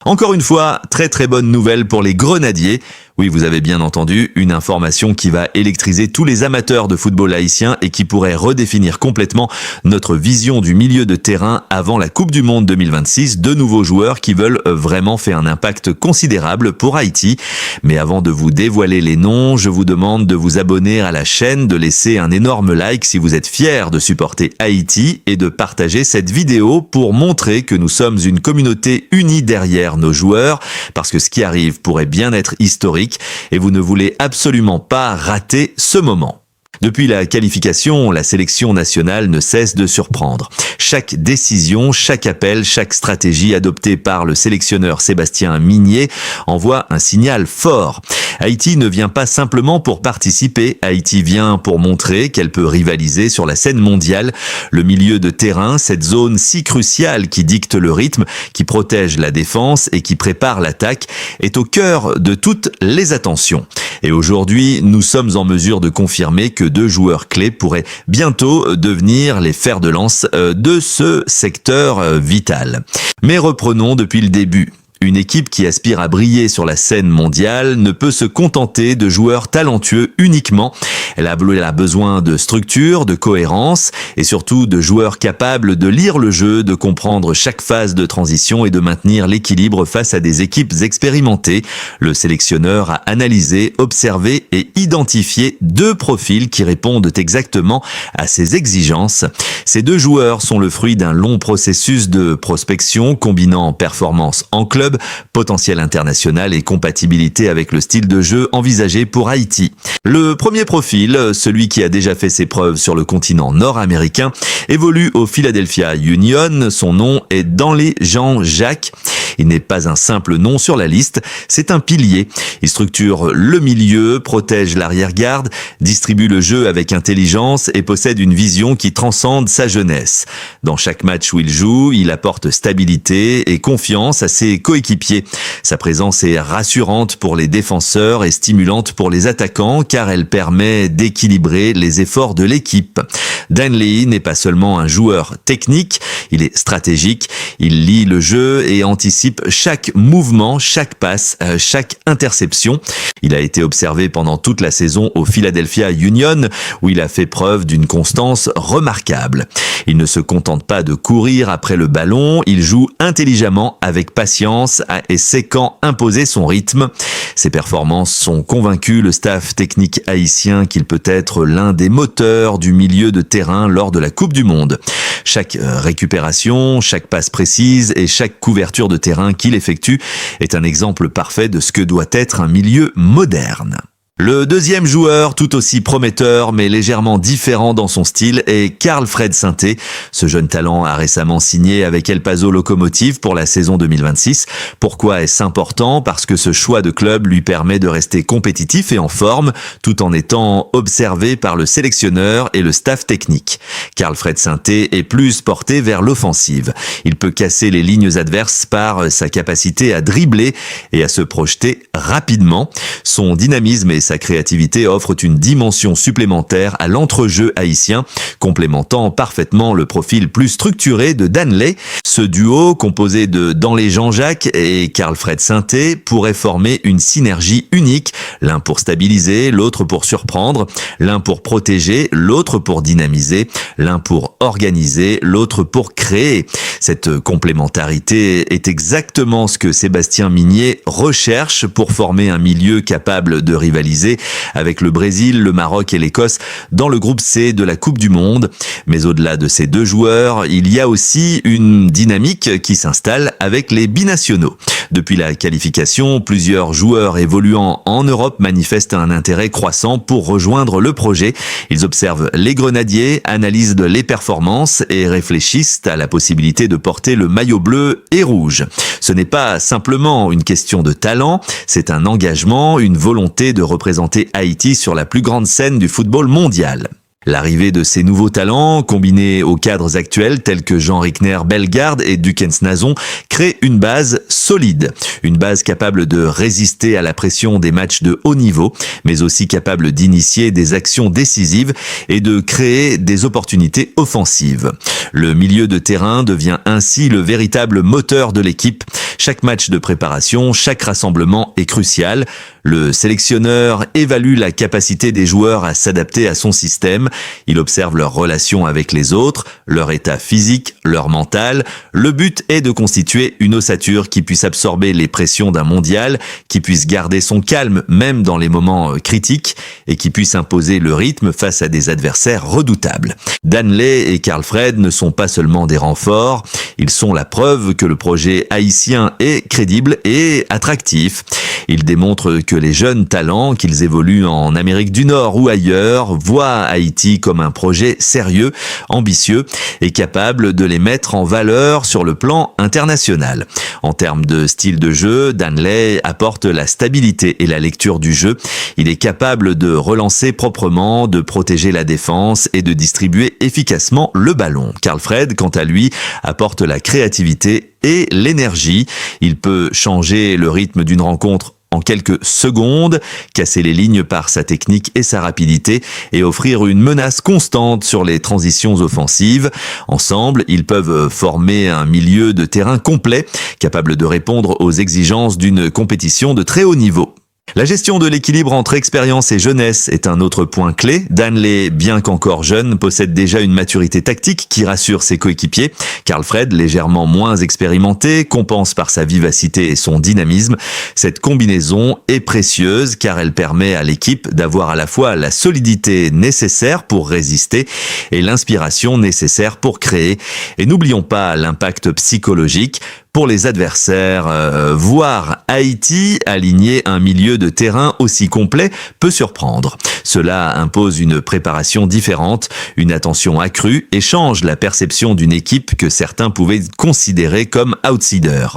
Encore une fois, très bonne nouvelle pour les Grenadiers. Oui, vous avez bien entendu, une information qui va électriser tous les amateurs de football haïtien et qui pourrait redéfinir complètement notre vision du milieu de terrain avant la Coupe du Monde 2026. Deux nouveaux joueurs qui veulent vraiment faire un impact considérable pour Haïti. Mais avant de vous dévoiler les noms, je vous demande de vous abonner à la chaîne, de laisser un énorme like si vous êtes fiers de supporter Haïti et de partager cette vidéo pour montrer que nous sommes une communauté unie derrière nos joueurs, parce que ce qui arrive pourrait bien être historique et vous ne voulez absolument pas rater ce moment. Depuis la qualification, la sélection nationale ne cesse de surprendre. Chaque décision, chaque appel, chaque stratégie adoptée par le sélectionneur Sébastien Migné envoie un signal fort. Haïti ne vient pas simplement pour participer, Haïti vient pour montrer qu'elle peut rivaliser sur la scène mondiale. Le milieu de terrain, cette zone si cruciale qui dicte le rythme, qui protège la défense et qui prépare l'attaque, est au cœur de toutes les attentions. Et aujourd'hui, nous sommes en mesure de confirmer que deux joueurs clés pourraient bientôt devenir les fers de lance de ce secteur vital. Mais reprenons depuis le début. Une équipe qui aspire à briller sur la scène mondiale ne peut se contenter de joueurs talentueux uniquement. Elle a besoin de structure, de cohérence et surtout de joueurs capables de lire le jeu, de comprendre chaque phase de transition et de maintenir l'équilibre face à des équipes expérimentées. Le sélectionneur a analysé, observé et identifié deux profils qui répondent exactement à ces exigences. Ces deux joueurs sont le fruit d'un long processus de prospection combinant performance en club, potentiel international et compatibilité avec le style de jeu envisagé pour Haïti. Le premier profil, celui qui a déjà fait ses preuves sur le continent nord-américain, évolue au Philadelphia Union. Son nom est Danlé Jean-Jacques. Il n'est pas un simple nom sur la liste, c'est un pilier. Il structure le milieu, protège l'arrière-garde, distribue le jeu avec intelligence et possède une vision qui transcende sa jeunesse. Dans chaque match où il joue, il apporte stabilité et confiance à ses coéquipiers. Sa présence est rassurante pour les défenseurs et stimulante pour les attaquants car elle permet d'équilibrer les efforts de l'équipe. Danley n'est pas seulement un joueur technique, il est stratégique, il lit le jeu et anticipe chaque mouvement, chaque passe, chaque interception. Il a été observé pendant toute la saison au Philadelphia Union où il a fait preuve d'une constance remarquable. Il ne se contente pas de courir après le ballon, il joue intelligemment avec patience et sait quand imposer son rythme. Ses performances sont convaincues le staff technique haïtien qu'il peut être l'un des moteurs du milieu de terrain lors de la Coupe du Monde. Chaque récupération, chaque passe précise et chaque couverture de terrain qu'il effectue est un exemple parfait de ce que doit être un milieu moderne. Le deuxième joueur, tout aussi prometteur mais légèrement différent dans son style, est Carl-Fred Sainté. Ce jeune talent a récemment signé avec El Paso Locomotive pour la saison 2026. Pourquoi est-ce important? Parce que ce choix de club lui permet de rester compétitif et en forme, tout en étant observé par le sélectionneur et le staff technique. Carl-Fred Sainté est plus porté vers l'offensive. Il peut casser les lignes adverses par sa capacité à dribbler et à se projeter rapidement. Son dynamisme et sa créativité offrent une dimension supplémentaire à l'entrejeu haïtien, complémentant parfaitement le profil plus structuré de Danley. Ce duo, composé de Danlé Jean-Jacques et Carl-Fred Sainté, pourrait former une synergie unique, l'un pour stabiliser, l'autre pour surprendre, l'un pour protéger, l'autre pour dynamiser, l'un pour organiser, l'autre pour créer. Cette complémentarité est exactement ce que Sébastien Migné recherche pour former un milieu capable de rivaliser avec le Brésil, le Maroc et l'Écosse dans le groupe C de la Coupe du Monde. Mais au-delà de ces deux joueurs, il y a aussi une dynamique qui s'installe avec les binationaux. Depuis la qualification, plusieurs joueurs évoluant en Europe manifestent un intérêt croissant pour rejoindre le projet. Ils observent les Grenadiers, analysent les performances et réfléchissent à la possibilité de porter le maillot bleu et rouge. Ce n'est pas simplement une question de talent, c'est un engagement, une volonté de représenter Haïti sur la plus grande scène du football mondial. L'arrivée de ces nouveaux talents, combinés aux cadres actuels tels que Jean Rickner, Bellegarde et Dukens Nazon, crée une base solide. Une base capable de résister à la pression des matchs de haut niveau, mais aussi capable d'initier des actions décisives et de créer des opportunités offensives. Le milieu de terrain devient ainsi le véritable moteur de l'équipe. Chaque match de préparation, chaque rassemblement est crucial. Le sélectionneur évalue la capacité des joueurs à s'adapter à son système. Il observe leurs relations avec les autres, leur état physique, leur mental. Le but est de constituer une ossature qui puisse absorber les pressions d'un mondial, qui puisse garder son calme même dans les moments critiques et qui puisse imposer le rythme face à des adversaires redoutables. Danley et Carl Fred ne sont pas seulement des renforts, ils sont la preuve que le projet haïtien est crédible et attractif. Ils démontrent que les jeunes talents, qu'ils évoluent en Amérique du Nord ou ailleurs, voient Haïti comme un projet sérieux, ambitieux et capable de les mettre en valeur sur le plan international. En termes de style de jeu, Danley apporte la stabilité et la lecture du jeu. Il est capable de relancer proprement, de protéger la défense et de distribuer efficacement le ballon. Carl Fred, quant à lui, apporte la créativité et l'énergie. Il peut changer le rythme d'une rencontre en quelques secondes, casser les lignes par sa technique et sa rapidité et offrir une menace constante sur les transitions offensives. Ensemble, ils peuvent former un milieu de terrain complet, capable de répondre aux exigences d'une compétition de très haut niveau. La gestion de l'équilibre entre expérience et jeunesse est un autre point clé. Danley, bien qu'encore jeune, possède déjà une maturité tactique qui rassure ses coéquipiers. Carl Fred, légèrement moins expérimenté, compense par sa vivacité et son dynamisme. Cette combinaison est précieuse car elle permet à l'équipe d'avoir à la fois la solidité nécessaire pour résister et l'inspiration nécessaire pour créer. Et n'oublions pas l'impact psychologique. Pour les adversaires, voir Haïti aligner un milieu de terrain aussi complet peut surprendre. Cela impose une préparation différente, une attention accrue et change la perception d'une équipe que certains pouvaient considérer comme outsider.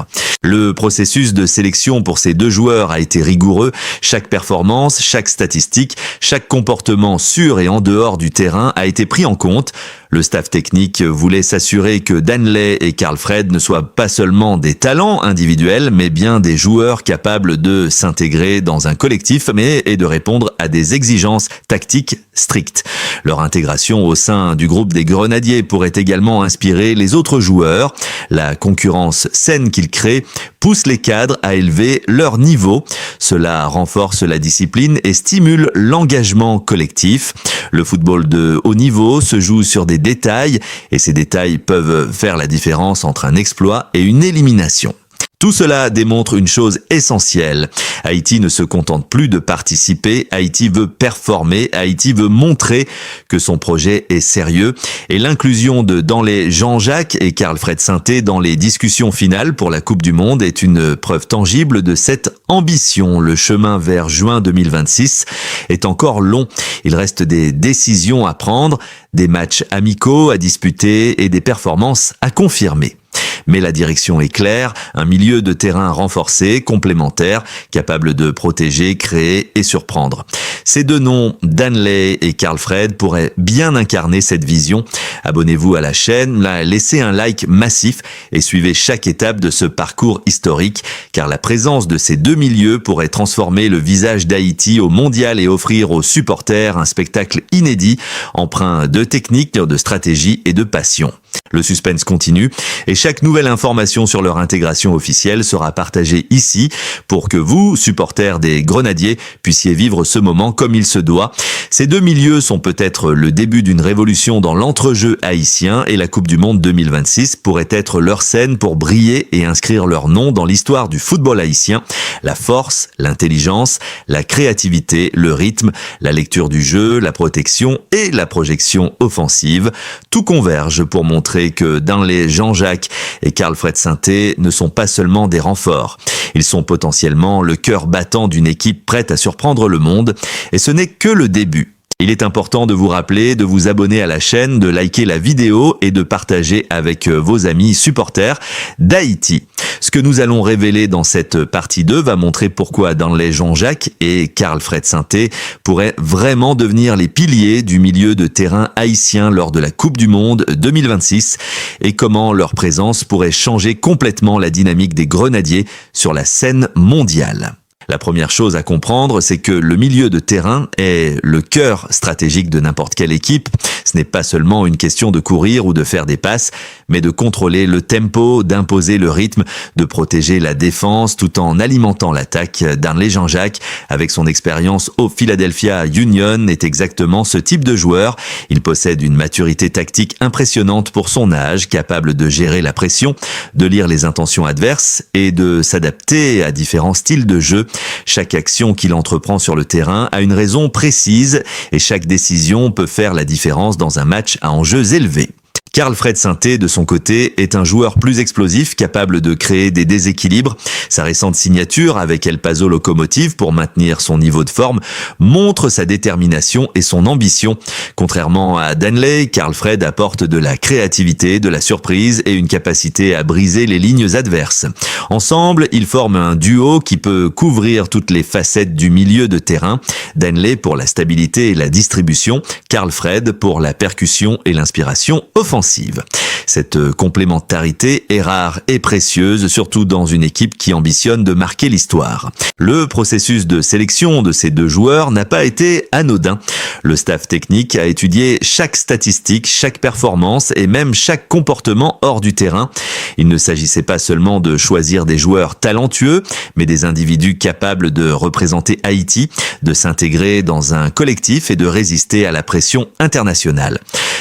Le processus de sélection pour ces deux joueurs a été rigoureux. Chaque performance, chaque statistique, chaque comportement sur et en dehors du terrain a été pris en compte. Le staff technique voulait s'assurer que Danley et Carl Fred ne soient pas seulement des talents individuels, mais bien des joueurs capables de s'intégrer dans un collectif et de répondre à des exigences tactiques strictes. Leur intégration au sein du groupe des Grenadiers pourrait également inspirer les autres joueurs. La concurrence saine qu'ils créent pousse les cadres à élever leur niveau. Cela renforce la discipline et stimule l'engagement collectif. Le football de haut niveau se joue sur des détails et ces détails peuvent faire la différence entre un exploit et une élimination. Tout cela démontre une chose essentielle. Haïti ne se contente plus de participer, Haïti veut performer, Haïti veut montrer que son projet est sérieux. Et l'inclusion de Danley Jean-Jacques et Carl Fred Sainté dans les discussions finales pour la Coupe du Monde est une preuve tangible de cette ambition. Le chemin vers juin 2026 est encore long. Il reste des décisions à prendre, des matchs amicaux à disputer et des performances à confirmer. Mais la direction est claire, un milieu de terrain renforcé, complémentaire, capable de protéger, créer et surprendre. Ces deux noms, Danley et Carl Fred, pourraient bien incarner cette vision. Abonnez-vous à la chaîne, laissez un like massif et suivez chaque étape de ce parcours historique, car la présence de ces deux milieux pourrait transformer le visage d'Haïti au mondial et offrir aux supporters un spectacle inédit, empreint de technique, de stratégie et de passion. Le suspense continue et chaque nouvelle information sur leur intégration officielle sera partagée ici pour que vous, supporters des Grenadiers, puissiez vivre ce moment comme il se doit. Ces deux milieux sont peut-être le début d'une révolution dans l'entrejeu haïtien et la Coupe du Monde 2026 pourrait être leur scène pour briller et inscrire leur nom dans l'histoire du football haïtien. La force, l'intelligence, la créativité, le rythme, la lecture du jeu, la protection et la projection offensive, tout converge pour montrer que Danley Jean-Jacques et Carl Fred Sainté ne sont pas seulement des renforts. Ils sont potentiellement le cœur battant d'une équipe prête à surprendre le monde et ce n'est que le début. Il est important de vous rappeler de vous abonner à la chaîne, de liker la vidéo et de partager avec vos amis supporters d'Haïti. Ce que nous allons révéler dans cette partie 2 va montrer pourquoi Danley Jean-Jacques et Carl-Fred Sainté pourraient vraiment devenir les piliers du milieu de terrain haïtien lors de la Coupe du Monde 2026 et comment leur présence pourrait changer complètement la dynamique des Grenadiers sur la scène mondiale. La première chose à comprendre, c'est que le milieu de terrain est le cœur stratégique de n'importe quelle équipe. Ce n'est pas seulement une question de courir ou de faire des passes, mais de contrôler le tempo, d'imposer le rythme, de protéger la défense tout en alimentant l'attaque. Danley Jean-Jacques, avec son expérience au Philadelphia Union, est exactement ce type de joueur. Il possède une maturité tactique impressionnante pour son âge, capable de gérer la pression, de lire les intentions adverses et de s'adapter à différents styles de jeu. Chaque action qu'il entreprend sur le terrain a une raison précise et chaque décision peut faire la différence dans un match à enjeux élevés. Carl-Fred Sainté, de son côté, est un joueur plus explosif, capable de créer des déséquilibres. Sa récente signature avec El Paso Locomotive pour maintenir son niveau de forme montre sa détermination et son ambition. Contrairement à Danley, Carl-Fred apporte de la créativité, de la surprise et une capacité à briser les lignes adverses. Ensemble, ils forment un duo qui peut couvrir toutes les facettes du milieu de terrain. Danley pour la stabilité et la distribution, Carl-Fred pour la percussion et l'inspiration offensive. Cette complémentarité est rare et précieuse, surtout dans une équipe qui ambitionne de marquer l'histoire. Le processus de sélection de ces deux joueurs n'a pas été anodin. Le staff technique a étudié chaque statistique, chaque performance et même chaque comportement hors du terrain. Il ne s'agissait pas seulement de choisir des joueurs talentueux, mais des individus capables de représenter Haïti, de s'intégrer dans un collectif et de résister à la pression internationale.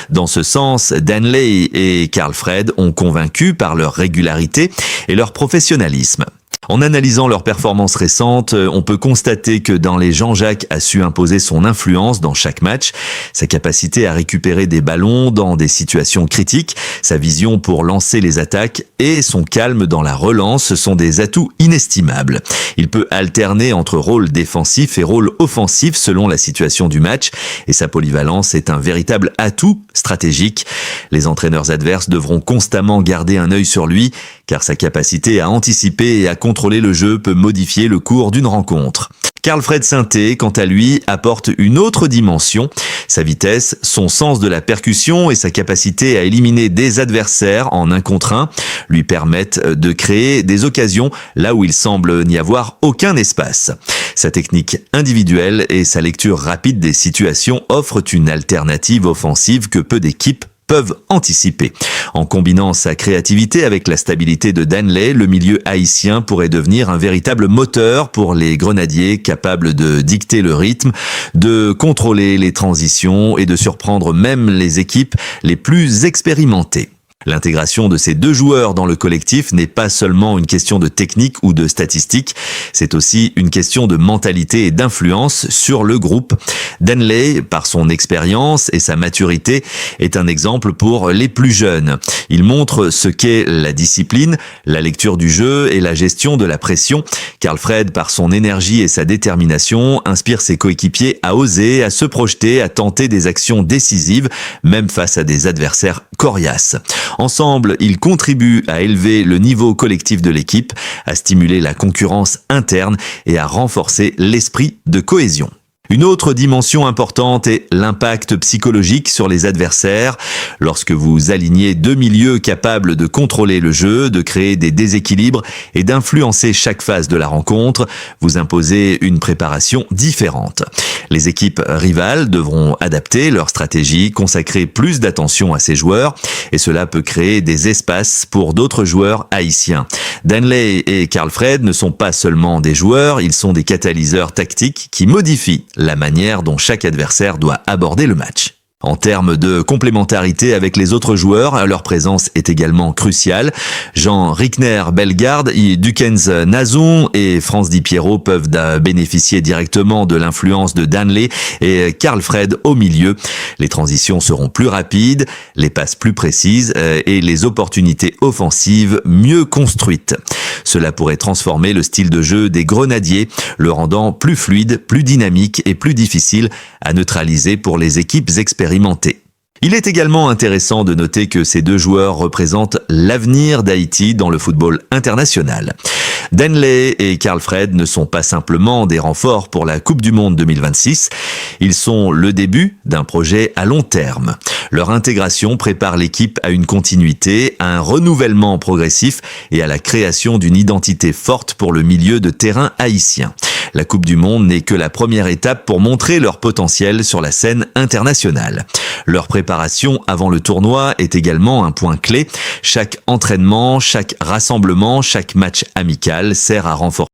Dans ce sens, Danley et Carl-Fred ont convaincu par leur régularité et leur professionnalisme. En analysant leurs performances récentes, on peut constater que Danley Jean-Jacques a su imposer son influence dans chaque match, sa capacité à récupérer des ballons dans des situations critiques, sa vision pour lancer les attaques et son calme dans la relance sont des atouts inestimables. Il peut alterner entre rôle défensif et rôle offensif selon la situation du match et sa polyvalence est un véritable atout stratégique. Les entraîneurs adverses devront constamment garder un œil sur lui car sa capacité à anticiper et à contrôler le jeu peut modifier le cours d'une rencontre. Carl-Fred Sainté, quant à lui, apporte une autre dimension. Sa vitesse, son sens de la percussion et sa capacité à éliminer des adversaires en 1 contre 1 lui permettent de créer des occasions là où il semble n'y avoir aucun espace. Sa technique individuelle et sa lecture rapide des situations offrent une alternative offensive que peu d'équipes peuvent anticiper. En combinant sa créativité avec la stabilité de Danley, le milieu haïtien pourrait devenir un véritable moteur pour les Grenadiers, capable de dicter le rythme, de contrôler les transitions et de surprendre même les équipes les plus expérimentées. L'intégration de ces deux joueurs dans le collectif n'est pas seulement une question de technique ou de statistique, c'est aussi une question de mentalité et d'influence sur le groupe. Danley, par son expérience et sa maturité, est un exemple pour les plus jeunes. Il montre ce qu'est la discipline, la lecture du jeu et la gestion de la pression. Carl-Fred, par son énergie et sa détermination, inspire ses coéquipiers à oser, à se projeter, à tenter des actions décisives, même face à des adversaires coriaces. Ensemble, ils contribuent à élever le niveau collectif de l'équipe, à stimuler la concurrence interne et à renforcer l'esprit de cohésion. Une autre dimension importante est l'impact psychologique sur les adversaires. Lorsque vous alignez deux milieux capables de contrôler le jeu, de créer des déséquilibres et d'influencer chaque phase de la rencontre, vous imposez une préparation différente. Les équipes rivales devront adapter leur stratégie, consacrer plus d'attention à ces joueurs et cela peut créer des espaces pour d'autres joueurs haïtiens. Danley et Carl-Fred ne sont pas seulement des joueurs, ils sont des catalyseurs tactiques qui modifient la manière dont chaque adversaire doit aborder le match. En termes de complémentarité avec les autres joueurs, leur présence est également cruciale. Jean Rickner-Bellegarde, Dukens Nazon et Franz Di Piero peuvent bénéficier directement de l'influence de Danley et Karl Fred au milieu. Les transitions seront plus rapides, les passes plus précises et les opportunités offensives mieux construites. Cela pourrait transformer le style de jeu des Grenadiers, le rendant plus fluide, plus dynamique et plus difficile à neutraliser pour les équipes expérimentées. Il est également intéressant de noter que ces deux joueurs représentent l'avenir d'Haïti dans le football international. Danley et Karl Fred ne sont pas simplement des renforts pour la Coupe du Monde 2026, ils sont le début d'un projet à long terme. Leur intégration prépare l'équipe à une continuité, à un renouvellement progressif et à la création d'une identité forte pour le milieu de terrain haïtien. La Coupe du Monde n'est que la première étape pour montrer leur potentiel sur la scène internationale. Leur préparation avant le tournoi est également un point clé. Chaque entraînement, chaque rassemblement, chaque match amical sert à renforcer